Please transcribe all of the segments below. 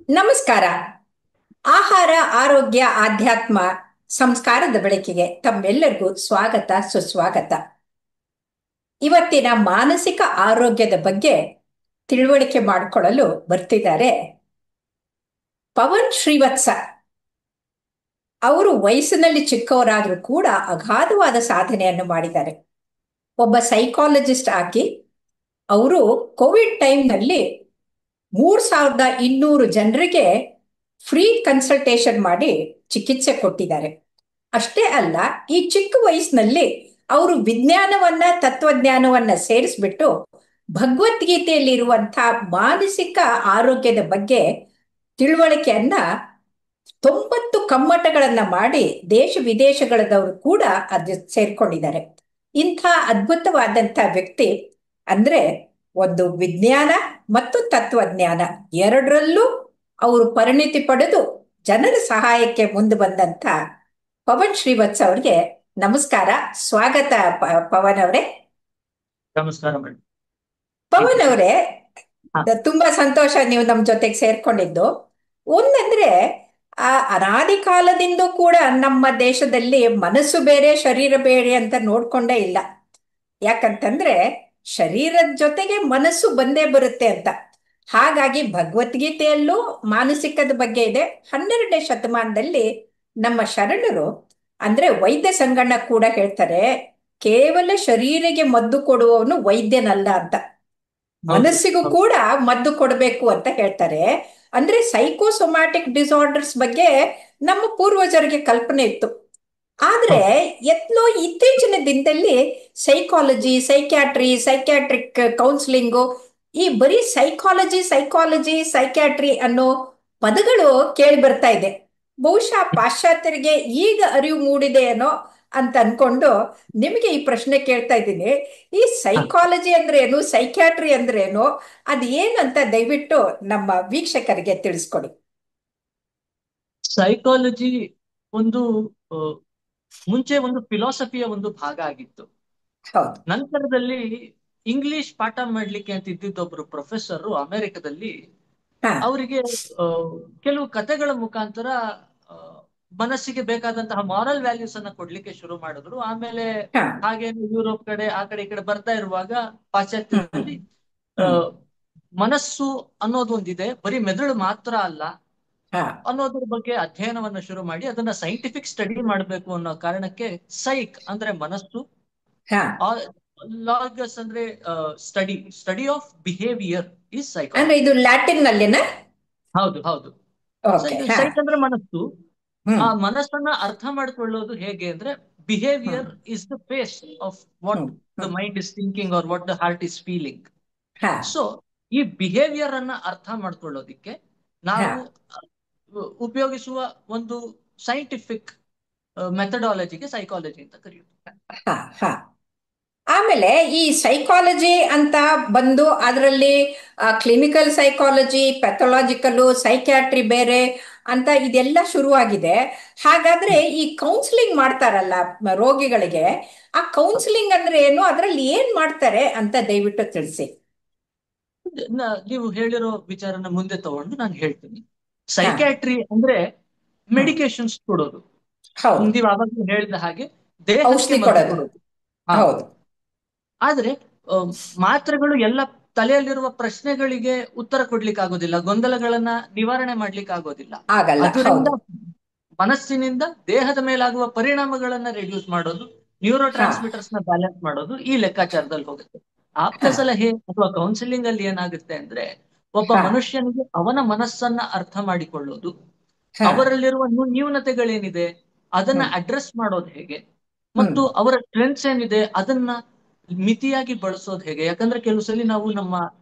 ನಮಸ್ಕಾರ. ಆಹಾರ, ಆರೋಗ್ಯ, ಆಧ್ಯಾತ್ಮ, ಸಂಸ್ಕಾರದ ಬೆಳಕಿಗೆ ತಮ್ಮೆಲ್ಲರಿಗೂ ಸ್ವಾಗತ, ಸುಸ್ವಾಗತ. ಇವತ್ತಿನ ಮಾನಸಿಕ ಆರೋಗ್ಯದ ಬಗ್ಗೆ ತಿಳುವಳಿಕೆ ಮಾಡಿಕೊಳ್ಳಲು ಬರ್ತಿದ್ದಾರೆ ಪವನ್ ಶ್ರೀವತ್ಸ. ಅವರು ವಯಸ್ಸಿನಲ್ಲಿ ಚಿಕ್ಕವರಾದರೂ ಕೂಡ ಅಗಾಧವಾದ ಸಾಧನೆಯನ್ನು ಮಾಡಿದ್ದಾರೆ. ಒಬ್ಬ ಸೈಕಾಲಜಿಸ್ಟ್ ಆಗಿ ಅವರು ಕೋವಿಡ್ ಟೈಮ್ನಲ್ಲಿ 3200 ಜನರಿಗೆ ಫ್ರೀ ಕನ್ಸಲ್ಟೇಷನ್ ಮಾಡಿ ಚಿಕಿತ್ಸೆ ಕೊಟ್ಟಿದ್ದಾರೆ. ಅಷ್ಟೇ ಅಲ್ಲ, ಈ ಚಿಕ್ಕ ವಯಸ್ಸಿನಲ್ಲಿ ಅವರು ವಿಜ್ಞಾನವನ್ನ, ತತ್ವಜ್ಞಾನವನ್ನ ಸೇರಿಸ್ಬಿಟ್ಟು ಭಗವದ್ಗೀತೆಯಲ್ಲಿರುವಂತಹ ಮಾನಸಿಕ ಆರೋಗ್ಯದ ಬಗ್ಗೆ ತಿಳುವಳಿಕೆಯನ್ನ 90 ಕಮ್ಮಟಗಳನ್ನ ಮಾಡಿ ದೇಶ ವಿದೇಶಗಳದವರು ಕೂಡ ಅದು ಸೇರ್ಕೊಂಡಿದ್ದಾರೆ. ಇಂಥ ಅದ್ಭುತವಾದಂಥ ವ್ಯಕ್ತಿ ಅಂದ್ರೆ ಒಂದು ವಿಜ್ಞಾನ ಮತ್ತು ತತ್ವಜ್ಞಾನ ಎರಡರಲ್ಲೂ ಅವರು ಪರಿಣಿತಿ ಪಡೆದು ಜನರ ಸಹಾಯಕ್ಕೆ ಮುಂದೆ ಬಂದಂತ ಪವನ್ ಶ್ರೀವತ್ಸ ಅವರಿಗೆ ನಮಸ್ಕಾರ, ಸ್ವಾಗತ. ಪವನ್ ಅವರೇ, ನಮಸ್ಕಾರ ಮೇಡಮ್. ಪವನ್ ಅವರೇ, ಹಾ. ತುಂಬಾ ಸಂತೋಷ ನೀವು ನಮ್ಮ ಜೊತೆಗೆ ಸೇರ್ಕೊಂಡಿದ್ದು. ಒಂದಂದ್ರೆ, ಅನಾದಿ ಕಾಲದಿಂದ ಕೂಡ ನಮ್ಮ ದೇಶದಲ್ಲಿ ಮನಸ್ಸು ಬೇರೆ ಶರೀರ ಬೇರೆ ಅಂತ ನೋಡ್ಕೊಂಡೇ ಇಲ್ಲ. ಯಾಕಂತಂದ್ರೆ ಶರೀರದ ಜೊತೆಗೆ ಮನಸ್ಸು ಬಂದೇ ಬರುತ್ತೆ ಅಂತ. ಹಾಗಾಗಿ ಭಗವದ್ಗೀತೆಯಲ್ಲೂ ಮಾನಸಿಕದ ಬಗ್ಗೆ ಇದೆ. 12ನೇ ಶತಮಾನದಲ್ಲಿ ನಮ್ಮ ಶರಣರು ಅಂದ್ರೆ ವೈದ್ಯ ಸಂಗಣ್ಣ ಕೂಡ ಹೇಳ್ತಾರೆ, ಕೇವಲ ಶರೀರಿಗೆ ಮದ್ದು ಕೊಡುವವನು ವೈದ್ಯನಲ್ಲ ಅಂತ, ಮನಸ್ಸಿಗೂ ಹೌದು. ಕೂಡ ಮದ್ದು ಕೊಡಬೇಕು ಅಂತ ಹೇಳ್ತಾರೆ. ಅಂದ್ರೆ ಸೈಕೋಸೊಮ್ಯಾಟಿಕ್ ಡಿಸಾರ್ಡರ್ಸ್ ಬಗ್ಗೆ ನಮ್ಮ ಪೂರ್ವಜರಿಗೆ ಕಲ್ಪನೆ ಇತ್ತು. ಆದ್ರೆ ಹೌದು. ಎತ್ಲೋ ಇತ್ತೀಚಿನ ದಿನದಲ್ಲಿ ಸೈಕಾಲಜಿ, ಸೈಕ್ಯಾಟ್ರಿಕ್ ಕೌನ್ಸಿಲಿಂಗು, ಈ ಬರೀ ಸೈಕಾಲಜಿ ಸೈಕಾಲಜಿ ಸೈಕ್ಯಾಟ್ರಿ ಅನ್ನೋ ಪದಗಳು ಕೇಳಿ ಬರ್ತಾ ಇದೆ. ಬಹುಶಃ ಪಾಶ್ಚಾತ್ಯರಿಗೆ ಈಗ ಅರಿವು ಮೂಡಿದೆ ಏನೋ ಅಂತ ಅನ್ಕೊಂಡು ನಿಮಗೆ ಈ ಪ್ರಶ್ನೆ ಕೇಳ್ತಾ ಇದ್ದೀನಿ. ಈ ಹಾ. ಸೈಕಾಲಜಿ ಅಂದ್ರೆ ಏನು, ಸೈಕ್ಯಾಟ್ರಿ ಅಂದ್ರೆ ಏನು, ಅದು ಏನಂತ ದಯವಿಟ್ಟು ನಮ್ಮ ವೀಕ್ಷಕರಿಗೆ ತಿಳಿಸ್ಕೊಡಿ. ಸೈಕಾಲಜಿ ಒಂದು ಆ, ಮುಂಚೆ ಒಂದು ಫಿಲಾಸಫಿಯ ಒಂದು ಭಾಗ ಆಗಿತ್ತು. ಹೌದು. ನಂತರದಲ್ಲಿ ಇಂಗ್ಲಿಷ್ ಪಾಠ ಮಾಡ್ಲಿಕ್ಕೆ ಅಂತ ಇದ್ದಿದ್ದೊಬ್ರು ಪ್ರೊಫೆಸರ್ ಅಮೆರಿಕದಲ್ಲಿ ಹಾ. ಅವರಿಗೆ ಆ, ಕೆಲವು ಕಥೆಗಳ ಮುಖಾಂತರ ಆ, ಮನಸ್ಸಿಗೆ ಬೇಕಾದಂತಹ ಮಾರಲ್ ವ್ಯಾಲ್ಯೂಸ್ ಅನ್ನ ಕೊಡ್ಲಿಕ್ಕೆ ಶುರು ಮಾಡಿದ್ರು. ಆಮೇಲೆ ಹಾ. ಹಾಗೆ ಯುರೋಪ್ ಕಡೆ ಆ ಕಡೆ ಈ ಕಡೆ ಬರ್ತಾ ಇರುವಾಗ ಹ್ಮ್. ಪಾಶ್ಚಾತ್ಯದಲ್ಲಿ ಆ, ಹ್ಮ್. ಮನಸ್ಸು ಅನ್ನೋದು ಒಂದಿದೆ, ಬರೀ ಮೆದುಳು ಮಾತ್ರ ಅಲ್ಲ ಹಾ. ಅನ್ನೋದ್ರ ಬಗ್ಗೆ ಅಧ್ಯಯನವನ್ನ ಶುರು ಮಾಡಿ ಅದನ್ನ ಸೈಂಟಿಫಿಕ್ ಸ್ಟಡಿ ಮಾಡಬೇಕು ಅನ್ನೋ ಕಾರಣಕ್ಕೆ ಸೈಕ್ ಅಂದ್ರೆ ಮನಸ್ಸು, ಹಾ. ಲಾಗಸ್ ಅಂದ್ರೆ ಸ್ಟಡಿ ಆಫ್ ಬಿಹೇವಿಯರ್ ಈಸ್ ಅಂದ್ರೆ ಸೈಕಾಲಜಿ. ಇದು ಲ್ಯಾಟಿನ್ ನಲ್ಲಿನ? ಹೌದು, ಹೌದು. ಓಕೆ. ಹಾ. ಸೈಕ್ ಅಂದ್ರೆ ಮನಸ್ಸು. ಆ ಹ್ಮ್. ಮನಸ್ಸನ್ನ ಅರ್ಥ ಮಾಡ್ಕೊಳ್ಳೋದು ಹೇಗೆ ಅಂದ್ರೆ, hmm. Behaviour is the face of what hmm. The hmm. Mind is thinking or what the heart is feeling. ಹಾ. ಸೊ ಈ ಬಿಹೇವಿಯರ್ ಅನ್ನ ಅರ್ಥ ಮಾಡ್ಕೊಳ್ಳೋದಿಕ್ಕೆ ಹಾ. ನಾವು ಉಪಯೋಗಿಸುವ ಒಂದು ಸೈಂಟಿಫಿಕ್ ಮೆಥಡಾಲಜಿಗೆ ಸೈಕಾಲಜಿ ಅಂತ ಕರೆಯುವುದು. ಹಾ. ಹಾ. ಆಮೇಲೆ ಈ ಸೈಕಾಲಜಿ ಅಂತ ಬಂದು ಅದರಲ್ಲಿ ಕ್ಲಿನಿಕಲ್ ಸೈಕಾಲಜಿ, ಪ್ಯಾಥೊಲಾಜಿಕಲ್, ಸೈಕ್ಯಾಟ್ರಿ ಬೇರೆ ಅಂತ ಇದೆಲ್ಲ ಶುರುವಾಗಿದೆ. ಹಾಗಾದ್ರೆ ಈ ಕೌನ್ಸಿಲಿಂಗ್ ಮಾಡ್ತಾರಲ್ಲ ರೋಗಿಗಳಿಗೆ, ಆ ಕೌನ್ಸಿಲಿಂಗ್ ಅಂದ್ರೆ ಏನು, ಅದರಲ್ಲಿ ಏನ್ ಮಾಡ್ತಾರೆ ಅಂತ ದಯವಿಟ್ಟು ತಿಳಿಸಿ. ನೀವು ಹೇಳಿರೋ ವಿಚಾರನ ಮುಂದೆ ತಗೊಂಡು ನಾನು ಹೇಳ್ತೀನಿ. ಹಾ. ಸೈಕ್ಯಾಟ್ರಿ ಅಂದ್ರೆ ಹ್ಮ್. ಮೆಡಿಕೇಶನ್ಸ್ ಕೊಡೋದು. ಹೌದು. ನೀವು ಆವಾಗಲೇ ಹೇಳಿದ ಹಾಗೆ ದೇಹಕ್ಕೆ ಔಷಧಿ ಮದ್ದು ಕೊಡೋದು. ಕೊಡೋದು. ಹಾ. ಹೌದು. ಆದ್ರೆ ಆ, ಮಾತ್ರೆಗಳು ಎಲ್ಲ ತಲೆಯಲ್ಲಿರುವ ಪ್ರಶ್ನೆಗಳಿಗೆ ಉತ್ತರ ಕೊಡ್ಲಿಕ್ಕೆ ಆಗೋದಿಲ್ಲ, ಗೊಂದಲಗಳನ್ನ ನಿವಾರಣೆ ಮಾಡ್ಲಿಕ್ಕೆ ಆಗೋದಿಲ್ಲ. ಆಗಲ್ಲ. ಅದರಿಂದ ಹೌದು. ಮನಸ್ಸಿನಿಂದ ದೇಹದ ಮೇಲಾಗುವ ಪರಿಣಾಮಗಳನ್ನ ರೆಡ್ಯೂಸ್ ಮಾಡೋದು, ನ್ಯೂರೋ ಹಾ. ಟ್ರಾನ್ಸ್ಮಿಟರ್ಸ್ ನ ಬ್ಯಾಲೆನ್ಸ್ ಮಾಡೋದು ಈ ಲೆಕ್ಕಾಚಾರದಲ್ಲಿ ಹೋಗುತ್ತೆ. ಆಪ್ತ ಹಾ. ಸಲಹೆ ಅಥವಾ ಕೌನ್ಸಿಲಿಂಗ್ ಅಲ್ಲಿ ಏನಾಗುತ್ತೆ ಅಂದ್ರೆ, ಒಬ್ಬ ಹಾ. ಮನುಷ್ಯನಿಗೆ ಅವನ ಮನಸ್ಸನ್ನ ಅರ್ಥ ಮಾಡಿಕೊಳ್ಳೋದು, ಹಾ. ಅವರಲ್ಲಿರುವ ನ್ಯೂನತೆಗಳೇನಿದೆ ಅದನ್ನ ಹ್ಮ್. ಅಡ್ರೆಸ್ ಮಾಡೋದು ಹೇಗೆ, ಹ್ಮ್. ಮತ್ತು ಅವರ ಸ್ಟ್ರೆಂತ್ಸ್ ಏನಿದೆ ಅದನ್ನ ಮಿತಿಯಾಗಿ ಬಳಸೋದು ಹೇಗೆ. ಯಾಕಂದ್ರೆ ಕೆಲವು ಸಲ ನಾವು ನಮ್ಮ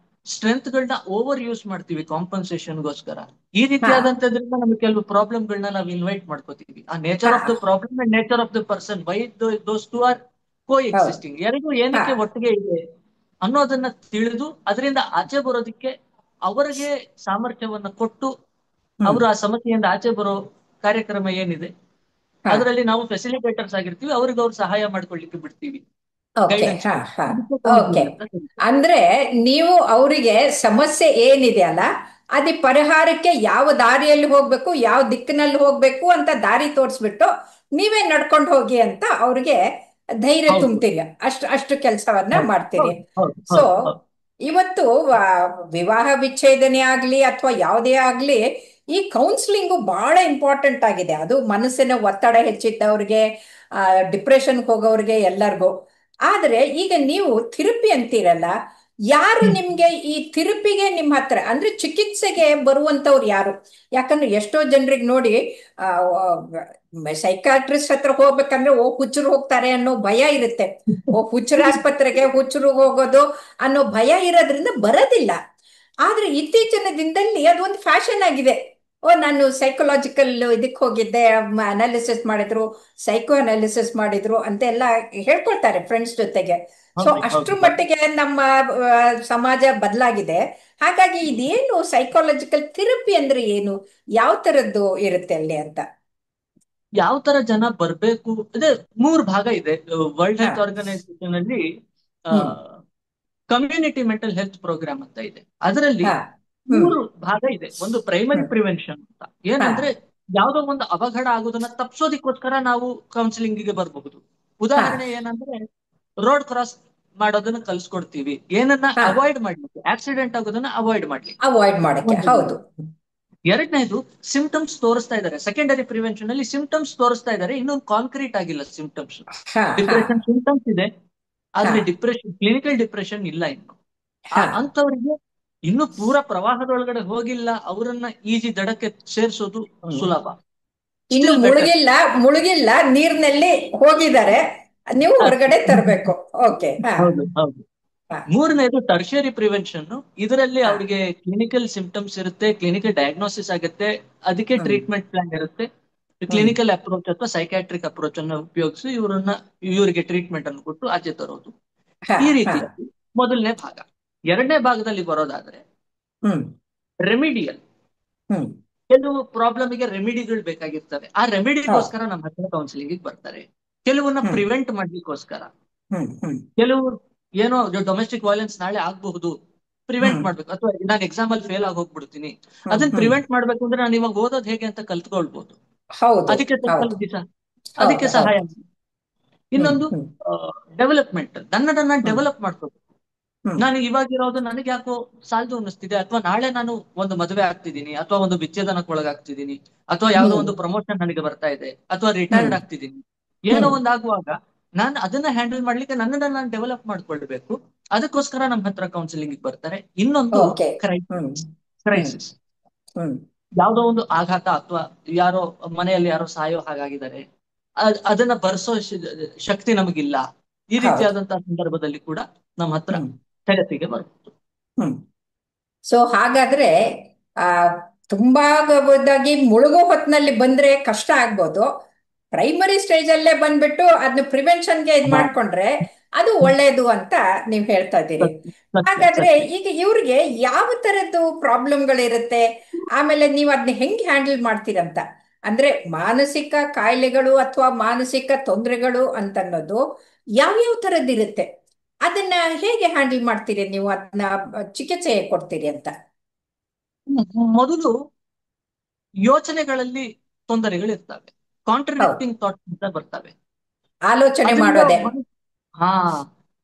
ಸ್ಟ್ರೆಂತ್ ಗಳನ್ನ ಓವರ್ ಯೂಸ್ ಮಾಡ್ತೀವಿ ಕಾಂಪನ್ಸೇಷನ್ಗೋಸ್ಕರ. ಈ ಹಾ. ರೀತಿಯಾದಂತದ್ರಿಂದ ನಮ್ಗೆ ಕೆಲವು ಪ್ರಾಬ್ಲಮ್ ಗಳನ್ನ ನಾವು ಇನ್ವೈಟ್ ಮಾಡ್ಕೋತೀವಿ. ಆ ನೇಚರ್ ಹಾ. Of the problem and nature of the person, why those two are ಕೋ ಹೌದು. ಎಕ್ಸಿಸ್ಟಿಂಗ್, ಎರಡು ಹಾ. ಏನಕ್ಕೆ ಒಟ್ಟಿಗೆ ಇದೆ ಅನ್ನೋದನ್ನ ತಿಳಿದು ಅದರಿಂದ ಆಚೆ ಬರೋದಿಕ್ಕೆ ಅವರಿಗೆ ಸಾಮರ್ಥ್ಯವನ್ನ ಕೊಟ್ಟು, ಹ್ಮ್. ಅವರು ಆ ಸಮಸ್ಯೆಯಿಂದ ಆಚೆ ಬರೋ ಕಾರ್ಯಕ್ರಮ ಏನಿದೆ ಹಾ. ಅದರಲ್ಲಿ ನಾವು ಫೆಸಿಲಿಟೇಟರ್ಸ್ ಆಗಿರ್ತೀವಿ, ಅವ್ರಿಗೆ ಅವ್ರು ಸಹಾಯ ಮಾಡ್ಕೊಳ್ಳಿಕ್ಕೆ ಬಿಡ್ತೀವಿ, ಓಕೆ. ಗೈಡೆನ್ಸ್ ಹಾ. ಕೊಡ್ತೀವಿ. ಹಾ. ಇದಕ್ಕೆ ಓಕೆ. ಕೌನ್ಸಿಲಿಂಗ್ ಅಂತ ಕರೀತಾರೆ. ಅಂದ್ರೆ ನೀವು ಅವರಿಗೆ ಸಮಸ್ಯೆ ಏನಿದೆ ಅಲ್ಲ ಅದೇ ಪರಿಹಾರಕ್ಕೆ ಯಾವ ದಾರಿಯಲ್ಲಿ ಹೋಗ್ಬೇಕು, ಯಾವ ದಿಕ್ಕಿನಲ್ಲಿ ಹೋಗ್ಬೇಕು ಅಂತ ದಾರಿ ತೋರಿಸ್ಬಿಟ್ಟು ನೀವೇ ನಡ್ಕೊಂಡು ಹೋಗಿ ಅಂತ ಅವ್ರಿಗೆ ಧೈರ್ಯ ಹೌದು ತುಂಬ್ತೀರಿ. ಅಷ್ಟು ಅಷ್ಟು ಕೆಲಸವನ್ನ ಹೌದು ಮಾಡ್ತೀರಿ. ಹೌದು ಹೌದು ಸೊ ಹೌದು ಹೌದು. ಇವತ್ತು ವಿವಾಹ ವಿಚ್ಛೇದನೆ ಆಗ್ಲಿ ಅಥವಾ ಯಾವುದೇ ಆಗ್ಲಿ, ಈ ಕೌನ್ಸಿಲಿಂಗು ಬಹಳ ಇಂಪಾರ್ಟೆಂಟ್ ಆಗಿದೆ. ಅದು ಮನಸ್ಸಿನ ಒತ್ತಡ ಹೆಚ್ಚಿದ್ದವ್ರಿಗೆ, ಡಿಪ್ರೆಷನ್ಗೆ ಹೋಗೋರಿಗೆ, ಎಲ್ಲರಿಗೂ. ಆದ್ರೆ ಈಗ ನೀವು ಥೆರಪಿ ಅಂತೀರಲ್ಲ, ಯಾರು ಹ್ಮ್. ನಿಮ್ಗೆ ಈ ಥೆರಪಿಗೆ ನಿಮ್ಮ ಹತ್ರ ಅಂದ್ರೆ ಚಿಕಿತ್ಸೆಗೆ ಬರುವಂತವ್ರು ಯಾರು? ಯಾಕಂದ್ರೆ ಎಷ್ಟೋ ಜನರಿಗೆ ನೋಡಿ, ಸೈಕಾಟ್ರಿಸ್ಟ್ ಹತ್ರ ಹೋಗ್ಬೇಕಂದ್ರೆ ಓ ಹುಚ್ಚರು ಹೋಗ್ತಾರೆ ಅನ್ನೋ ಭಯ ಇರುತ್ತೆ. ಓ ಹುಚ್ಚರ ಆಸ್ಪತ್ರೆಗೆ ಹುಚ್ಚರು ಹೋಗೋದು ಅನ್ನೋ ಭಯ ಇರೋದ್ರಿಂದ ಬರೋದಿಲ್ಲ. ಆದ್ರೆ ಇತ್ತೀಚಿನ ದಿನದಲ್ಲಿ ಅದೊಂದು ಫ್ಯಾಷನ್ ಆಗಿದೆ. ಓ ನಾನು ಸೈಕಲಾಜಿಕಲ್ ಇದಕ್ಕೆ ಹೋಗಿದ್ದೆ, ಅನಾಲಿಸಿಸ್ ಮಾಡಿದ್ರು, ಸೈಕೋ ಅನಾಲಿಸಿಸ್ ಮಾಡಿದ್ರು ಅಂತೆಲ್ಲ ಹೇಳ್ಕೊಳ್ತಾರೆ ಫ್ರೆಂಡ್ಸ್ ಜೊತೆಗೆ. ಸೊ ಹೌದು ಅಷ್ಟ್ರ ಹೌದು ಹೌದು. ಮಟ್ಟಿಗೆ ನಮ್ಮ ಸಮಾಜ ಬದಲಾಗಿದೆ. ಹಾಗಾಗಿ ಇದೇನು ಸೈಕಾಲಜಿಕಲ್ ಥೆರಪಿ ಅಂದ್ರೆ ಏನು, ಯಾವ ತರದ್ದು ಇರುತ್ತೆ ಅಲ್ಲಿ ಅಂತ? ಯಾವ ತರ ಜನ ಬರ್ಬೇಕು ಅದೇ 3 ಭಾಗ ಇದೆ. ವರ್ಲ್ಡ್ ಹಾ. ಹೆಲ್ತ್ ಆರ್ಗನೈಸೇಷನ್ ಅಲ್ಲಿ ಹ್ಮ್. ಕಮ್ಯುನಿಟಿ ಮೆಂಟಲ್ ಹೆಲ್ತ್ ಪ್ರೋಗ್ರಾಮ್ ಅಂತ ಇದೆ. ಅದರಲ್ಲಿ ಹಾ. ಹ್ಮ್. 3 ಭಾಗ ಇದೆ. ಒಂದು ಪ್ರೈಮರಿ ಹ್ಮ್. ಪ್ರಿವೆನ್ಷನ್ ಅಂತ, ಹಾ. ಏನಂದ್ರೆ ಯಾವುದೋ ಒಂದು ಅವಘಡ ಆಗೋದನ್ನ ತಪ್ಪಿಸೋದಿಕ್ಕೋಸ್ಕರ ನಾವು ಕೌನ್ಸಿಲಿಂಗ್ ಗೆ ಬರಬಹುದು. ಹಾ. ಉದಾಹರಣೆ ಏನಂದ್ರೆ ರೋಡ್ ಕ್ರಾಸ್ ಮಾಡೋದನ್ನ ಕಲ್ಸ್ಕೊಡ್ತೀವಿ, ಏನನ್ನ ಹಾ. ಅವಾಯ್ಡ್ ಮಾಡ್ಲಿಕ್ಕೆ, ಆಕ್ಸಿಡೆಂಟ್ ಆಗೋದನ್ನ ಅವಾಯ್ಡ್ ಮಾಡ್ಲಿಕ್ಕೆ. ಅವಾಯ್ಡ್ ಮಾಡಕ್ಕೆ, ಒಂದು. ಹೌದು. ಎರಡನೇದು ಸಿಂಪ್ಟಮ್ಸ್ ತೋರಿಸ್ತಾ ಇದ್ದಾರೆ. ಸೆಕೆಂಡರಿ ಪ್ರಿವೆನ್ಷನ್ ಅಲ್ಲಿ ಸಿಂಪ್ಟಮ್ಸ್ ತೋರಿಸ್ತಾ ಇದ್ದಾರೆ, ಇನ್ನೊಂದು ಕಾಂಕ್ರೀಟ್ ಆಗಿಲ್ಲ ಸಿಂಪ್ಟಮ್ಸ್. ಹಾ. ಹಾ. ಡಿಪ್ರೆಷನ್ ಸಿಂಪ್ಟಮ್ಸ್ ಇದೆ, ಹಾ. ಆದ್ರೆ ಡಿಪ್ರೆಷನ್ ಕ್ಲಿನಿಕಲ್ ಡಿಪ್ರೆಷನ್ ಇಲ್ಲ ಇನ್ನು. ಹಾ. ಅಂತವರಿಗೆ ಇನ್ನು ಪೂರ ಪ್ರವಾಹದೊಳಗಡೆ ಹೋಗಿಲ್ಲ, ಅವರನ್ನ ಈಜಿ ದಡಕ್ಕೆ ಸೇರಿಸೋದು ಹ್ಮ್. ಸುಲಭ. ಇನ್ನು ಸ್ಟಿಲ್ ಬೆಟರ್. ಮುಳುಗಿಲ್ಲ, ಮುಳುಗಿಲ್ಲ, ನೀರಿನಲ್ಲಿ ಹೋಗಿದ್ದಾರೆ, ನೀವು ಹೊರಗಡೆ ತರಬೇಕು. ಓಕೆ. ಹಾ. ಹೌದು ಹೌದು. ಹಾ. ಮೂರನೇದು ಟರ್ಷಿಯರಿ ಪ್ರಿವೆನ್ಷನ್. ಇದರಲ್ಲಿ ಹಾ. ಅವರಿಗೆ ಕ್ಲಿನಿಕಲ್ ಸಿಂಪ್ಟಮ್ಸ್ ಇರುತ್ತೆ, ಕ್ಲಿನಿಕಲ್ ಡಯಾಗ್ನೋಸಿಸ್ ಆಗುತ್ತೆ, ಅದಕ್ಕೆ ಹ್ಮ್. ಟ್ರೀಟ್ಮೆಂಟ್ ಪ್ಲಾನ್ ಇರುತ್ತೆ. ಹ್ಮ್. ಕ್ಲಿನಿಕಲ್ ಅಪ್ರೋಚ್ ಅಥವಾ ಸೈಕ್ಯಾಟ್ರಿಕ್ ಅಪ್ರೋಚ್ ಅನ್ನು ಉಪಯೋಗಿಸಿ ಇವರಿಗೆ ಟ್ರೀಟ್ಮೆಂಟ್ ಅನ್ನು ಕೊಟ್ಟು ಆಚೆ ತರೋದು. ಹಾ. ಈ ಹಾ. ರೀತಿಯಾಗಿ ಮೊದಲನೇ ಭಾಗ. ಎರಡನೇ ಭಾಗದಲ್ಲಿ ಬರೋದಾದ್ರೆ ಹ್ಮ್. ರೆಮಿಡಿಯಲ್. ಹ್ಮ್. ಕೆಲವು ಪ್ರಾಬ್ಲಮ್ಗೆ ರೆಮಿಡಿಗಳು ಬೇಕಾಗಿರ್ತವೆ, ಆ ಹೌದು. ರೆಮಿಡಿಗೋಸ್ಕರ ನಮ್ಮ ಹತ್ರ ಕೌನ್ಸಿಲಿಂಗ್ ಬರ್ತಾರೆ. ಕೆಲವನ್ನ ಹ್ಮ್. ಪ್ರಿವೆಂಟ್ ಮಾಡ್ಲಿಕ್ಕೋಸ್ಕರ. ಹ್ಮ್. ಹ್ಮ್. ಕೆಲವು ಏನೋ ಡೊಮೆಸ್ಟಿಕ್ ವೈಲೆನ್ಸ್ ನಾಳೆ ಆಗ್ಬಹುದು, ಪ್ರಿವೆಂಟ್ ಹ್ಮ್. ಮಾಡ್ಬೇಕು. ಅಥವಾ ನಾನು ಎಕ್ಸಾಮ್ ಅಲ್ಲಿ ಫೇಲ್ ಆಗಿ ಹೋಗ್ಬಿಡ್ತೀನಿ, ಹ್ಮ್. ಅದನ್ನ ಹ್ಮ್. ಪ್ರಿವೆಂಟ್ ಮಾಡ್ಬೇಕು ಅಂದ್ರೆ ನಾನು ಇವಾಗ ಓದೋದು ಹೇಗೆ ಅಂತ ಕಲ್ತ್ಕೊಳ್ಬಹುದು. ಹೌದು. ಅದಕ್ಕೆ ಹೌದು. ಸ್ವಲ್ಪ ದಿವಸ ಅದಕ್ಕೆ ಹೌದು. ಸಹಾಯ. ಹೌದು. ಹ್ಮ್. ಇನ್ನೊಂದು ಹ್ಮ್. ಡೆವಲಪ್ಮೆಂಟ್, ನನ್ನನ್ನ ಹ್ಮ್. ಡೆವಲಪ್ ಮಾಡ್ಕೋಬೇಕು. ಹ್ಮ್. ನಾನು ಇವಾಗಿರೋದು ನನಗೆ ಯಾಕೋ ಸಾಲದು ಅನ್ನಿಸ್ತಿದೆ, ಅಥವಾ ನಾಳೆ ನಾನು ಒಂದು ಮದುವೆ ಆಗ್ತಿದ್ದೀನಿ, ಅಥವಾ ಒಂದು ವಿಚ್ಛೇದನಕ್ಕೆ ಒಳಗಾಗ್ತಿದ್ದೀನಿ, ಅಥವಾ ಯಾವುದೋ ಹ್ಮ್. ಒಂದು ಪ್ರಮೋಷನ್ ನನಗೆ ಬರ್ತಾ ಇದೆ, ಅಥವಾ ಹ್ಮ್. ರಿಟೈರ್ಡ್ ಆಗ್ತಿದ್ದೀನಿ, ಏನೋ ಹ್ಮ್. ಒಂದು ಆಗುವಾಗ ನಾನು ಅದನ್ನ ಹ್ಯಾಂಡಲ್ ಮಾಡ್ಲಿಕ್ಕೆ ನನ್ನನ್ನ ನಾನು ಡೆವಲಪ್ ಮಾಡ್ಕೊಳ್ಬೇಕು. ಅದಕ್ಕೋಸ್ಕರ ನಮ್ಮ ಹತ್ರ ಕೌನ್ಸಿಲಿಂಗ್ ಬರ್ತಾರೆ. ಇನ್ನೊಂದು ಓಕೆ. ಹ್ಮ್. ಕ್ರೈಸಿಸ್. ಹ್ಮ್. ಕ್ರೈಸಿಸ್ ಹ್ಮ್. ಯಾವುದೋ ಒಂದು ಆಘಾತ, ಅಥವಾ ಯಾರೋ ಮನೆಯಲ್ಲಿ ಯಾರೋ ಸಾಯೋ ಹಾಗಾಗಿದ್ದಾರೆ, ಅದನ್ನ ಭರಿಸೋ ಶಕ್ತಿ ನಮಗಿಲ್ಲ. ಈ ಹೌದು. ರೀತಿಯಾದಂತಹ ಸಂದರ್ಭದಲ್ಲಿ ಕೂಡ ನಮ್ಮ ಹತ್ರ ಹ್ಮ್. ಥೆರಪಿಗೆ ಬರುತ್ತೆ. ಹ್ಮ್. ಸೊ ಹಾಗಾದ್ರೆ ಆ ತುಂಬಾ ಇದಾಗಿ ಮುಳುಗೋ ಹೊತ್ನಲ್ಲಿ ಬಂದ್ರೆ ಕಷ್ಟ ಆಗ್ಬೋದು. ಪ್ರೈಮರಿ ಸ್ಟೇಜ್ ಅಲ್ಲೇ ಬಂದ್ಬಿಟ್ಟು ಅದನ್ನ ಪ್ರಿವೆನ್ಷನ್ಗೆ ಇದು ಹಾ. ಮಾಡ್ಕೊಂಡ್ರೆ ಅದು ಒಳ್ಳೇದು ಅಂತ ನೀವು ಹೇಳ್ತಾ ಇದ್ದೀರಿ. ಸತ್ಯ ಸತ್ಯ ಹಾಗಾದ್ರೆ ಸತ್ಯ. ಈಗ ಇವ್ರಿಗೆ ಯಾವ ತರದ್ದು ಪ್ರಾಬ್ಲಮ್ಗಳಿರುತ್ತೆ, ಆಮೇಲೆ ನೀವು ಅದನ್ನ ಹೆಂಗ್ ಹ್ಯಾಂಡಲ್ ಮಾಡ್ತೀರಂತ? ಅಂದ್ರೆ ಮಾನಸಿಕ ಕಾಯಿಲೆಗಳು ಅಥವಾ ಮಾನಸಿಕ ತೊಂದರೆಗಳು ಅಂತನ್ನೋದು ಯಾವ್ಯಾವ ತರದ್ದಿರುತ್ತೆ, ಅದನ್ನ ಹೇಗೆ ಹ್ಯಾಂಡಲ್ ಮಾಡ್ತೀರಿ ನೀವು, ಅದನ್ನ ಚಿಕಿತ್ಸೆ ಹೇಗೆ ಕೊಡ್ತೀರಿ ಅಂತ? ಮೊದಲು ಯೋಚನೆಗಳಲ್ಲಿ ತೊಂದರೆಗಳಿರ್ತವೆ, ಹೌದು. ಕಾಂಟ್ರಡಿಕ್ಟಿಂಗ್ ಥಾಟ್ಸ್ ಅಂತ ಬರ್ತವೆ. ಆಲೋಚನೆ ಅದರಿಂದ ಮಾಡೋದೆ. ಹಾ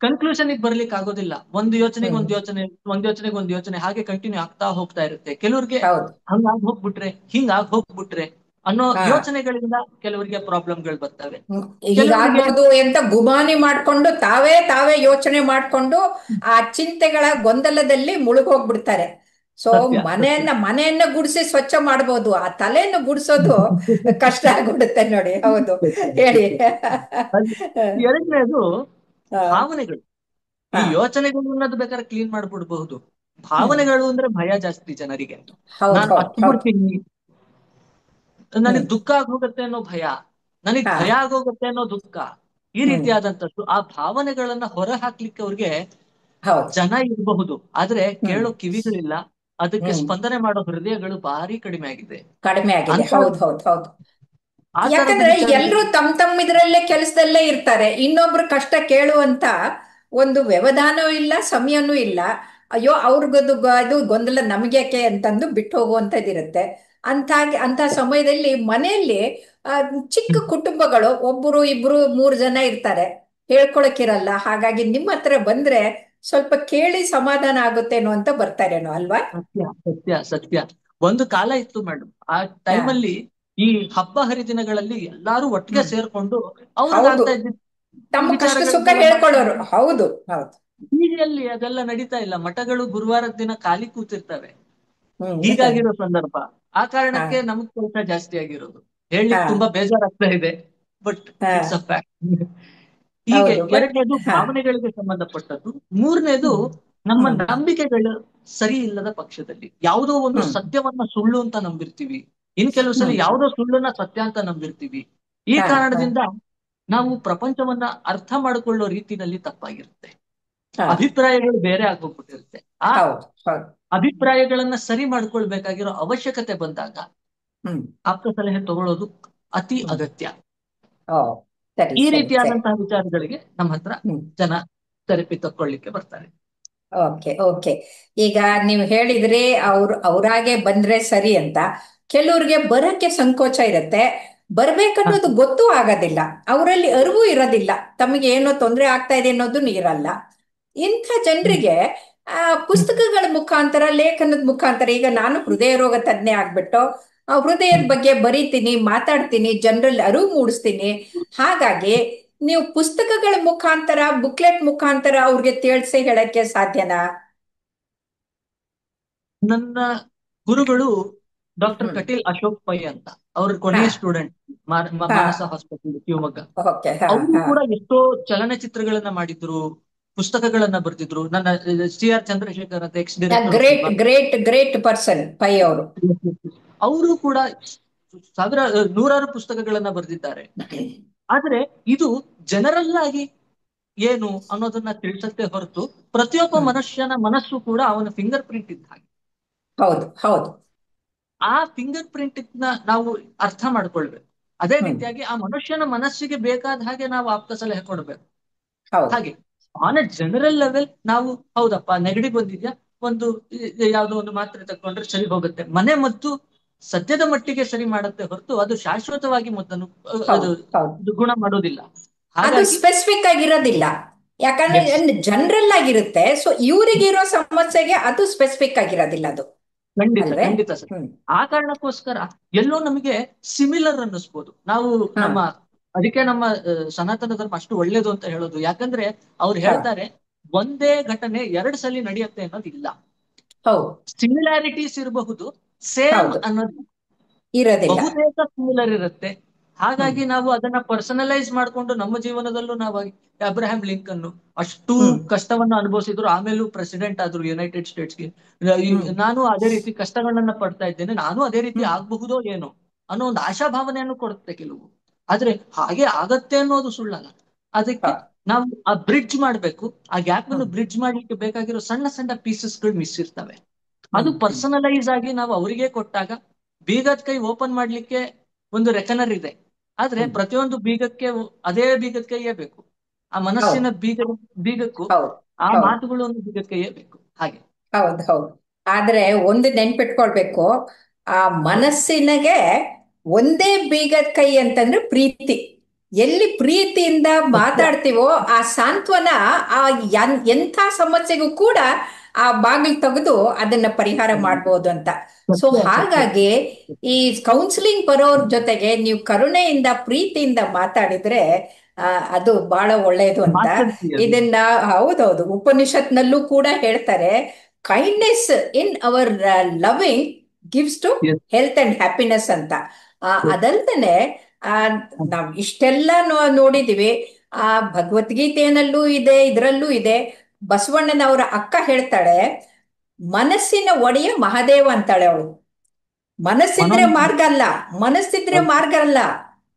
ಕನ್ಕ್ಲೂಷನ್ ಬರ್ಲಿಕ್ಕೆ ಆಗೋದಿಲ್ಲ. ಒಂದು ಯೋಚನೆಗೆ ಹ್ಮ್. ಒಂದು ಯೋಚನೆ, ಒಂದು ಯೋಚನೆಗೆ ಒಂದು ಯೋಚನೆ, ಹಾಗೆ ಕಂಟಿನ್ಯೂ ಆಗ್ತಾ ಹೋಗ್ತಾ ಇರುತ್ತೆ. ಕೆಲವ್ರಿಗೆ ಹೌದು. ಹಂಗಾಗ್ ಹೋಗ್ಬಿಟ್ರೆ, ಹಿಂಗಾಗ್ ಹೋಗ್ಬಿಟ್ರೆ ಅನ್ನೋ ಹಾ. ಯೋಚನೆಗಳಿಂದ ಕೆಲವರಿಗೆ ಪ್ರಾಬ್ಲಮ್ಗಳು ಬರ್ತವೆ. ಕೆಲವರಿಗೆ ಹೀಗಾಗ್ಬೋದು ಅಂತ ಗುಮಾನಿ ಮಾಡ್ಕೊಂಡು ತಾವೇ ತಾವೇ ಯೋಚನೆ ಮಾಡ್ಕೊಂಡು ಆ ಚಿಂತೆಗಳ ಗೊಂದಲದಲ್ಲಿ ಮುಳುಗೋಗ್ಬಿಡ್ತಾರೆ. ಸೊ ಸತ್ಯ ಸತ್ಯ. ಮನೆಯನ್ನ ಗುಡಿಸಿ ಸ್ವಚ್ಛ ಮಾಡ್ಬೋದು, ಆ ತಲೆಯನ್ನು ಗುಡಿಸೋದು ಕಷ್ಟ ಆಗ್ಬಿಡುತ್ತೆ ನೋಡಿ. ಹೌದು, ಹೇಳಿ. ಅದು ಎರಡನೇದು ಹಾ. ಭಾವನೆಗಳು. ಈ ಹಾ. ಯೋಚನೆಗಳು ಅನ್ನೋದು ಬೇಕಾದ್ರೆ ಕ್ಲೀನ್ ಮಾಡ್ಬಿಡ್ಬಹುದು. ಹ್ಮ್. ಭಾವನೆಗಳು ಅಂದ್ರೆ ಭಯ ಜಾಸ್ತಿ ಜನರಿಗೆ. ಹೌದು. ನಾನು ಹೌದು. ಹೌದು. ಅತ್ಬಿಡ್ತೀನಿ, ನನಗ್ ಹ್ಮ್. ದುಃಖ ಆಗೋಗತ್ತೆ ಅನ್ನೋ ಭಯ, ನನಗ್ ಹಾ. ಭಯ ಆಗೋಗತ್ತೆ ಅನ್ನೋ ದುಃಖ, ಈ ಹ್ಮ್. ರೀತಿಯಾದಂಥದ್ದು. ಆ ಭಾವನೆಗಳನ್ನ ಹೊರ ಹಾಕ್ಲಿಕ್ಕೆ ಅವ್ರಿಗೆ ಹೌದು. ಜನ ಇರಬಹುದು, ಆದ್ರೆ ಹ್ಮ್. ಕೇಳೋ ಕಿವಿಗಳಿಲ್ಲ, ಅದಕ್ಕೆ ಹ್ಮ್. ಸ್ಪಂದನೆ ಮಾಡೋ ಹೃದಯಗಳು ಭಾರಿ ಕಡಿಮೆ ಆಗಿದೆ. ಕಡಿಮೆ ಆಗಿದೆ. ಅಂತ ಹೌದು. ಹೌದು. ಹೌದು. ಆ ತರದ ಯಾಕಂದ್ರೆ ಎಲ್ರೂ ವಿಚಾರದಲ್ಲಿ ತಮ್ಮ ಇದ್ರಲ್ಲೇ ಕೆಲಸದಲ್ಲೇ ಇರ್ತಾರೆ, ಇನ್ನೊಬ್ರು ಕಷ್ಟ ಕೇಳುವಂತ ಒಂದು ವ್ಯವಧಾನವೂ ಇಲ್ಲ, ಸಮಯನೂ ಇಲ್ಲ. ಅಯ್ಯೋ ಅವ್ರಿಗದು ಅದು ಗೊಂದಲ ನಮ್ಗ್ಯಾಕೆ ಅಂತಂದು ಬಿಟ್ಟು ಹೋಗುವಂಥದ್ದಿರುತ್ತೆ. ಅಂತ ಸಮಯದಲ್ಲಿ ಮನೆಯಲ್ಲಿ ಆ, ಚಿಕ್ಕ ಕುಟುಂಬಗಳು ಒಬ್ಬರು ಇಬ್ರು ಮೂರು ಜನ ಇರ್ತಾರೆ, ಹೇಳ್ಕೊಳಕ್ಕಿರಲ್ಲ. ಹಾಗಾಗಿ ನಿಮ್ಮ ಹತ್ರ ಬಂದ್ರೆ ಸ್ವಲ್ಪ ಕೇಳಿ ಸಮಾಧಾನ ಆಗುತ್ತೇನೋ ಅಂತ ಬರ್ತಾರೇನೋ ಅಲ್ವಾ? ಸತ್ಯ ಸತ್ಯ ಸತ್ಯ. ಒಂದು ಕಾಲ ಇತ್ತು ಮೇಡಮ್, ಆ ಹಾ. ಟೈಮಲ್ಲಿ ಈ ಹಬ್ಬ ಹರಿದಿನಗಳಲ್ಲಿ ಎಲ್ಲಾರು ಒಟ್ಟಿಗೆ ಹ್ಮ್. ಸೇರ್ಕೊಂಡು ಹೌದು. ಅವ್ರಿಗಾಗ್ತಾ ಇದ್ದ ತಮ್ಮ ಕಷ್ಟ ಸುಖ ವಿಚಾರಗಳನ್ನೆಲ್ಲ ಹೇಳ್ಕೊಳ್ಳೋರು. ಮಾಡ್ಕೊಂಡು. ಹೌದು ಹೌದು. ಬೀದಿಯಲ್ಲಿ ಅದೆಲ್ಲ ನಡೀತಾ ಇಲ್ಲ, ಮಠಗಳು ಗುರುವಾರದ ದಿನ ಖಾಲಿ ಕೂತಿರ್ತವೆ. ಹ್ಮ್. ಹೀಗಾಗಿರೋ ಸಂದರ್ಭ, ಆ ಹಾ. ಕಾರಣಕ್ಕೆ ನಮಗ್ ಕೆಲಸ ಜಾಸ್ತಿ ಆಗಿರೋದು. ಹಾ. ಹೇಳಲಿಕ್ಕೆ ತುಂಬಾ ಬೇಜಾರಾಗ್ತಾ ಇದೆ, ಬಟ್ ಹಾ. It's a fact. ಹೀಗೆ ಹೌದು ಬಟ್. ಎರಡನೇದು ಹಾ. ಭಾವನೆಗಳಿಗೆ ಸಂಬಂಧಪಟ್ಟದ್ದು. ಮೂರನೇದು ಹ್ಮ್. ನಮ್ಮ ಹ್ಮ್. ನಂಬಿಕೆಗಳು ಸರಿ ಇಲ್ಲದ ಪಕ್ಷದಲ್ಲಿ ಯಾವುದೋ ಒಂದು ಹ್ಮ್. ಸತ್ಯವನ್ನ ಸುಳ್ಳು ಅಂತ ನಂಬಿರ್ತೀವಿ, ಇನ್ ಕೆಲವು ಸಲ ಹ್ಮ್. ಯಾವುದೋ ಸುಳ್ಳನ್ನ ಸತ್ಯ ಅಂತ ನಂಬಿರ್ತೀವಿ. ಈ ಹಾ. ಹಾ. ಕಾರಣದಿಂದ ನಾವು ಪ್ರಪಂಚವನ್ನ ಅರ್ಥ ಮಾಡಿಕೊಳ್ಳೋ ರೀತಿನಲ್ಲಿ ತಪ್ಪಾಗಿರುತ್ತೆ, ಹಾ. ಅಭಿಪ್ರಾಯಗಳು ಬೇರೆ ಆಗೋಗ್ಬಿಟ್ಟಿರುತ್ತೆ. ಆ ಹೌದು ಹೌದು. ಅಭಿಪ್ರಾಯಗಳನ್ನ ಸರಿ ಮಾಡ್ಕೊಳ್ಬೇಕಾಗಿರೋ ಅವಶ್ಯಕತೆ ಬಂದಾಗ ಹ್ಮ್. ಆಪ್ತ ಸಲಹೆ ತಗೊಳ್ಳೋದು ಅತಿ ಹ್ಮ್. ಅಗತ್ಯ. ಓ, ಸರಿ ಈ ಸರಿ ಸರಿ. ರೀತಿಯಾದಂತಹ ವಿಚಾರಗಳಿಗೆ ನಮ್ಮ ಹತ್ರ ಹ್ಮ್. ಜನ ಥೆರಪಿ ತಕ್ಕೊಳ್ಳಿಕ್ಕೆ ಬರ್ತಾರೆ. Okay okay. ಈಗ ನೀವು ಹೇಳಿದ್ರಿ ಅವ್ರಾಗೆ ಬಂದ್ರೆ ಸರಿ ಅಂತ. ಕೆಲವ್ರಿಗೆ ಬರಕ್ಕೆ ಸಂಕೋಚ ಇರುತ್ತೆ, ಹ, ಬರ್ಬೇಕನ್ನೋದು ಗೊತ್ತೂ ಆಗೋದಿಲ್ಲ, ಅವರಲ್ಲಿ ಅರಿವು ಇರೋದಿಲ್ಲ, ತಮಗೆ ಏನೋ ತೊಂದರೆ ಆಗ್ತಾ ಇದೆ ಅನ್ನೋದನ್ನು ಇರಲ್ಲ. ಇಂಥ ಹ್ಮ್, ಜನರಿಗೆ ಹ್ಮ್, ಪುಸ್ತಕಗಳ ಮುಖಾಂತರ, ಲೇಖನದ ಮುಖಾಂತರ, ಈಗ ನಾನು ಹೃದಯ ರೋಗ ತಜ್ಞೆ ಆಗ್ಬಿಟ್ಟು ಹೃದಯದ ಹ್ಮ್. ಬಗ್ಗೆ ಬರೀತೀನಿ, ಮಾತಾಡ್ತೀನಿ, ಜನರಲ್ಲಿ ಅರಿವು ಮೂಡಿಸ್ತೀನಿ. ಹಾಗಾಗಿ ನೀವು ಪುಸ್ತಕಗಳ ಮುಖಾಂತರ, ಬುಕ್ಲೆಟ್ ಮುಖಾಂತರ ಅವ್ರಿಗೆ ತಿಳಿಸಿ ಹೇಳಕ್ಕೆ ಸಾಧ್ಯನಾ? ನನ್ನ ಗುರುಗಳು ಡಾಕ್ಟರ್ ಹ್ಮ್. ಕಟೀಲ್ ಅಶೋಕ್ ಪೈ ಅಂತ, ಅವ್ರ ಹಾ. ಕೊನೆಯ ಸ್ಟೂಡೆಂಟ್, ಹಾ. ಮಾನಸ ಹಾಸ್ಪಿಟಲ್ ಶಿವಮೊಗ್ಗ. ಓಕೆ. ಹಾ. ಅವರು ಹಾ. ಕೂಡ ಎಷ್ಟೋ ಚಲನಚಿತ್ರಗಳನ್ನ ಮಾಡಿದ್ರು, ಪುಸ್ತಕಗಳನ್ನ ಬರೆದಿದ್ರು. ನನ್ನ ಸಿ.ಆರ್. ಚಂದ್ರಶೇಖರ್ ಅಂತ, ex director of great cinema, great great person Pai ಅವರು. ಅವರು ಕೂಡ ಸಾವಿರ ನೂರಾರು ಪುಸ್ತಕಗಳನ್ನ ಬರೆದಿದ್ದಾರೆ. ಆದ್ರೆ ಇದು ಜನರಲ್ ಆಗಿ ಏನು ಅನ್ನೋದನ್ನ ತಿಳಿಸತ್ತೆ ಹೊರತು, ಪ್ರತಿಯೊಬ್ಬ ಹ್ಮ್. ಮನುಷ್ಯನ ಮನಸ್ಸು ಕೂಡ ಅವನ ಫಿಂಗರ್ ಪ್ರಿಂಟ್ ಇದ್ದ ಹಾಗೆ. ಹೌದು ಹೌದು. ಆ ಫಿಂಗರ್ ಪ್ರಿಂಟ್ ನ ನಾವು ಅರ್ಥ ಮಾಡ್ಕೊಳ್ಬೇಕು. ಅದೇ ಹ್ಮ್. ರೀತಿಯಾಗಿ ಆ ಮನುಷ್ಯನ ಮನಸ್ಸಿಗೆ ಬೇಕಾದ ಹಾಗೆ ನಾವು ಆಪ್ತ ಸಲಹೆ ಕೊಡ್ಬೇಕು. ಹೌದು. ಹಾಗೆ ಆನ್ ಎ ಜನರಲ್ ಲೆವೆಲ್ ನಾವು, ಹೌದಪ್ಪ ನೆಗಡಿ ಬಂದಿದ್ಯಾ, ಒಂದು ಯಾವ್ದೋ ಒಂದು ಮಾತ್ರೆ ತಕೊಂಡ್ರೆ ಸರಿ ಹೋಗುತ್ತೆ, ಮನೆ ಮದ್ದು ಸದ್ಯದ ಮಟ್ಟಿಗೆ ಸರಿ ಮಾಡುತ್ತೆ ಹೊರತು ಅದು ಶಾಶ್ವತವಾಗಿ ಮದ್ದನ್ನು ಅದು ಹೌದು ಹೌದು. ಇದು ಗುಣ ಮಾಡೋದಿಲ್ಲ. ಅದು ಹಾಗಾಗಿ ಸ್ಪೆಸಿಫಿಕ್ ಆಗಿರೋದಿಲ್ಲ, ಯಾಕಂದ್ರೆ ಎಸ್, ಜನರಲ್ ಆಗಿರುತ್ತೆ. ಸೊ ಇವರಿಗಿರೋ ಸಮಸ್ಯೆಗೆ ಅದು ಸ್ಪೆಸಿಫಿಕ್ ಆಗಿರೋದಿಲ್ಲ ಅದು. ಖಂಡಿತ ಅಲ್ವೇ? ಖಂಡಿತ ಸರ್. ಹ್ಮ್. ಆ ಕಾರಣಕ್ಕೋಸ್ಕರ ಎಲ್ಲೋ ನಮಗೆ ಸಿಮಿಲರ್ ಅನ್ನಿಸ್ಬೋದು ನಾವು. ಹಾ. ನಮ್ಮ ಅದಕ್ಕೆ ನಮ್ಮ ಸನಾತನ ಧರ್ಮ ಅಷ್ಟು ಒಳ್ಳೇದು ಅಂತ ಹೇಳೋದು, ಯಾಕಂದ್ರೆ ಅವ್ರು ಹಾ. ಹೇಳ್ತಾರೆ ಒಂದೇ ಘಟನೆ ಎರಡು ಸಲ ನಡೆಯುತ್ತೆ ಅನ್ನೋದಿಲ್ಲ. ಹೌದು ಸಿಮಿಲಾರಿಟೀಸ್ ಇರಬಹುದು, ಸೇಮ್ ಹೌದು. ಅನ್ನೋದು ಇರೋದಿಲ್ಲ. ಬಹುತೇಕ ಸಿಮಿಲರ್ ಇರುತ್ತೆ. ಹ್ಮ್. ಹಾಗಾಗಿ ನಾವು ಅದನ್ನ ಪರ್ಸನಲೈಸ್ ಮಾಡ್ಕೊಂಡು ನಮ್ಮ ಜೀವನದಲ್ಲೂ ನಾವು ಅಬ್ರಹಾಂ ಲಿಂಕನ್ ಅಷ್ಟು ಹ್ಮ್. ಕಷ್ಟವನ್ನ ಅನುಭವಿಸಿದ್ರು, ಆಮೇಲೂ ಪ್ರೆಸಿಡೆಂಟ್ ಆದ್ರು ಯುನೈಟೆಡ್ ಸ್ಟೇಟ್ಸ್ಗೆ. ಹ್ಮ್. ನಾನು ಅದೇ ರೀತಿ ಕಷ್ಟಗಳನ್ನ ಪಡ್ತಾ ಇದ್ದೇನೆ, ನಾನು ಅದೇ ರೀತಿ ಹ್ಮ್. ಆಗ್ಬಹುದೋ ಏನೋ ಅನ್ನೋ ಒಂದು ಆಶಾಭಾವನೆಯನ್ನು ಕೊಡುತ್ತೆ ಕೆಲವು. ಆದ್ರೆ ಹಾಗೆ ಆಗತ್ತೆ ಅನ್ನೋದು ಸುಳ್ಳಲ್ಲ. ಅದಕ್ಕೆ ಹೌದು. ನಾವು ಆ ಬ್ರಿಡ್ಜ್ ಮಾಡ್ಬೇಕು. ಆ ಗ್ಯಾಪ್ ಅನ್ನು ಹ್ಮ್. ಬ್ರಿಡ್ಜ್ ಮಾಡ್ಲಿಕ್ಕೆ ಬೇಕಾಗಿರೋ ಸಣ್ಣ ಸಣ್ಣ ಪೀಸಸ್ಗಳು ಮಿಸ್ ಇರ್ತವೆ. ಅದು ಹ್ಮ್. ಹ್ಮ್. ಪರ್ಸನಲೈಸ್ ಆಗಿ ನಾವು ಅವರಿಗೆ ಕೊಟ್ಟಾಗ, ಬೀಗದ ಕೈ ಓಪನ್ ಮಾಡ್ಲಿಕ್ಕೆ ಒಂದು ರೆಕನರ್ ಇದೆ, ಆದ್ರೆ ಹ್ಮ್. ಪ್ರತಿಯೊಂದು ಬೀಗಕ್ಕೆ ಅದೇ ಬೀಗದ ಕೈಯೇ ಬೇಕು. ಆ ಹೌದು ಮನಸ್ಸಿನ ಬೀಗಕ್ಕೂ ಹೌದು ಆ ಹೌದು ಮಾತುಗಳು ಒಂದು ಬೀಗದ ಕೈಯೇ ಬೇಕು. ಹಾಗೆ ಹೌದು ಹೌದು. ಆದ್ರೆ ಒಂದು ನೆನ್ಪಿಟ್ಕೊಳ್ಬೇಕು, ಆ ಮನಸ್ಸಿನಗೆ ಒಂದೇ ಬೀಗದ ಕೈ ಅಂತಂದ್ರೆ ಪ್ರೀತಿ. ಎಲ್ಲಿ ಪ್ರೀತಿಯಿಂದ ಸತ್ಯ ಮಾತಾಡ್ತೀವೋ ಆ ಸಾಂತ್ವನ, ಆ ಎಂಥ ಸಮಸ್ಯೆಗೂ ಕೂಡ ಆ ಬಾಗಿಲು ತೆಗೆದು ಅದನ್ನ ಪರಿಹಾರ ಮಾಡ್ಬೋದು ಅಂತ. ಸೊ ಸತ್ಯ ಸತ್ಯ. ಹಾಗಾಗಿ ಈ ಕೌನ್ಸಿಲಿಂಗ್ ಬರೋರ್ ಜೊತೆಗೆ ನೀವು ಕರುಣೆಯಿಂದ ಪ್ರೀತಿಯಿಂದ ಮಾತಾಡಿದ್ರೆ ಅದು ಬಹಳ ಒಳ್ಳೆಯದು ಅಂತ. ಮಾತಂತಿ ಅದು. ಇದನ್ನ ಹೌದೌದು, ಉಪನಿಷತ್ನಲ್ಲೂ ಕೂಡ ಹೇಳ್ತಾರೆ, kindness in our loving gives to Yes. Health and happiness ಅಂತ. Yes. ಅದಲ್ದೇನೆ ಆ, ನಾವು ಇಷ್ಟೆಲ್ಲ ನೋಡಿದೀವಿ. ಆ ಭಗವದ್ಗೀತೆಯಲ್ಲೂ ಇದೆ, ಇದರಲ್ಲೂ ಇದೆ. ಬಸವಣ್ಣನವರ ಅಕ್ಕ ಹೇಳ್ತಾಳೆ, ಮನಸ್ಸಿನ ಒಡೆಯ ಮಹಾದೇವ ಅಂತಾಳೆ ಅವಳು. ಮನಸ್ಸಿದ್ರೆ ಮನೋಮನ. ಮಾರ್ಗ ಅಲ್ಲ, ಮನಸ್ಸಿದ್ರೆ ಹೌದು ಮಾರ್ಗ ಅಲ್ಲ,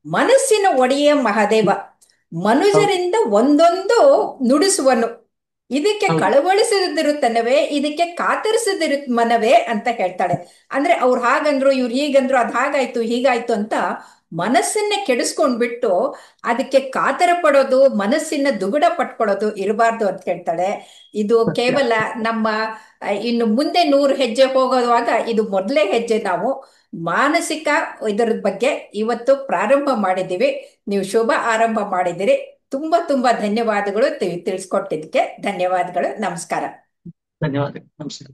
ಮನಸ್ಸಿನ ಒಡೆಯ ಮಹಾದೇವ. ಹೌದು ಮನುಜರಿಂದ ಒಂದೊಂದು ನುಡಿಸುವನು, ಇದಕ್ಕೆ ಹೌದು. ಕಳವಳಿಸದಿರುತ್ತನವೇ, ಇದಕ್ಕೆ ಕಾತರಿಸದಿರು ಮನವೇ ಅಂತ ಹೇಳ್ತಾಳೆ. ಅಂದ್ರೆ ಅವ್ರು ಹಾಗಂದ್ರು, ಇವ್ರು ಹೀಗಂದ್ರು, ಅದ್ ಹಾಗಾಯ್ತು ಹೀಗಾಯ್ತು ಅಂತ ಮನಸ್ಸನ್ನೇ ಕೆಡಿಸ್ಕೊಂಡ್ಬಿಟ್ಟು ಅದಕ್ಕೆ ಕಾತರ ಪಡೋದು, ಮನಸ್ಸಿನ ದುಗುಡ ಪಟ್ಕೊಳ್ಳೋದು ಇರಬಾರ್ದು ಅಂತ ಹೇಳ್ತಾಳೆ. ಇದು ಸತ್ಯ. ಕೇವಲ ನಮ್ಮ ಇನ್ನು ಮುಂದೆ 100 ಹೆಜ್ಜೆ ಹೋಗುವಾಗ ಇದು ಮೊದಲೇ ಹೆಜ್ಜೆ. ನಾವು ಮಾನಸಿಕ ಇದರ ಬಗ್ಗೆ ಇವತ್ತು ಪ್ರಾರಂಭ ಮಾಡಿದ್ದೀವಿ. ನೀವು ಶುಭ ಆರಂಭ ಮಾಡಿದಿರಿ. ತುಂಬಾ ತುಂಬಾ ಧನ್ಯವಾದಗಳು ತಿಳಿಸ್ಕೊಟ್ಟಿದ್ದಕ್ಕೆ. ಧನ್ಯವಾದಗಳು. ನಮಸ್ಕಾರ. ಧನ್ಯವಾದ. ನಮಸ್ಕಾರ.